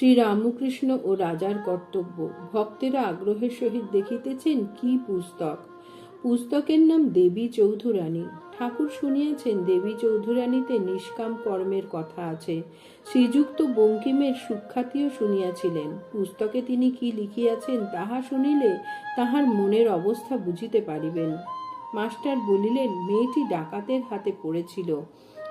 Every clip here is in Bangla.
শ্রীরামকৃষ্ণ ও রাজার কর্তব্য। ভক্তেরা আগ্রহের সহিত দেখিতেছেন কি পুস্তক। পুস্তকের নাম দেবী চৌধুরানী। ঠাকুর শুনিয়াছেন দেবী চৌধুরানীতে নিষ্কাম কর্মের কথা আছে। শ্রীযুক্ত বঙ্কিমের সুখ্যাতিও শুনিয়াছিলেন। পুস্তকে তিনি কি লিখিয়াছেন তাহা শুনিলে তাহার মনের অবস্থা বুঝিতে পারিবেন। মাস্টার বলিলেন, মেয়েটি ডাকাতের হাতে পড়েছিল।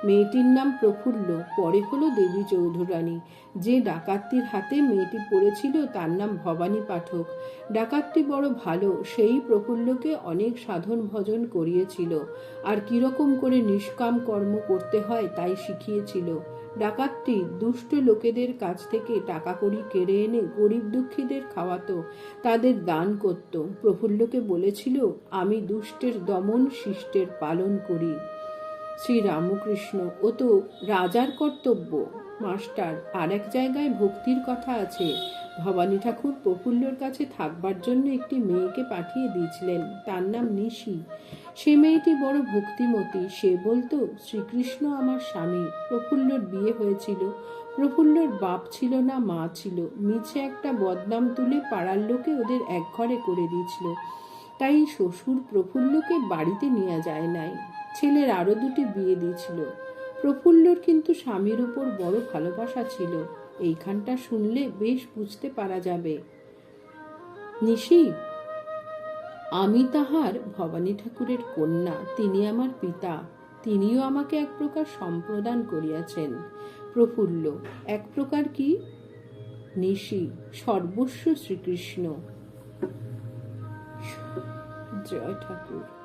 মেয়েটির নাম প্রফুল্ল, পরে হলো দেবী চৌধুরানী। যে ডাকাতটির হাতে মেয়েটি পড়েছিল তার নাম ভবানী পাঠক। ডাকাতটি বড় ভালো, সেই প্রফুল্লকে অনেক সাধন ভজন করিয়েছিল, আর কিরকম করে নিষ্কাম কর্ম করতে হয় তাই শিখিয়েছিল। ডাকাতটি দুষ্ট লোকেদের কাছ থেকে টাকা কড়ি কেড়ে এনে গরিব দুঃখীদের খাওয়াতো, তাদের দান করত। প্রফুল্লকে বলেছিল, আমি দুষ্টের দমন, শিষ্টের পালন করি। শ্রীরামকৃষ্ণ, ও তো রাজার কর্তব্য। মাস্টার, আর এক জায়গায় ভক্তির কথা আছে। ভবানী ঠাকুর প্রফুল্লর কাছে থাকবার জন্য একটি মেয়েকে পাঠিয়ে দিয়েছিলেন, তার নাম নিশি। সে মেয়েটি বড় ভক্তিমতী। সে বলতো, শ্রীকৃষ্ণ আমার স্বামী। প্রফুল্লর বিয়ে হয়েছিল। প্রফুল্লর বাপ ছিল না, মা ছিল। মিছে একটা বদনাম তুলে পাড়ার লোকে ওদের এক ঘরে করে দিয়েছিল। তাই শ্বশুর প্রফুল্লকে বাড়িতে নিয়ে যায় নাই। ছেলের আরো দুটি বিয়ে দিয়েছিল। প্রফুল্লর কিন্তু স্বামীর উপর বড় ভালোবাসা ছিল। এইখানটা শুনলে বেশ বুঝতে পারা যাবে। নিশি, আমি তাহার ভবানী ঠাকুরের কন্যা, তিনি আমার পিতা। তিনিও আমাকে এক প্রকার সম্প্রদান করিয়াছেন। প্রফুল্ল, এক প্রকার কি? নিশি, সর্বস্ব শ্রীকৃষ্ণ। জয় ঠাকুর।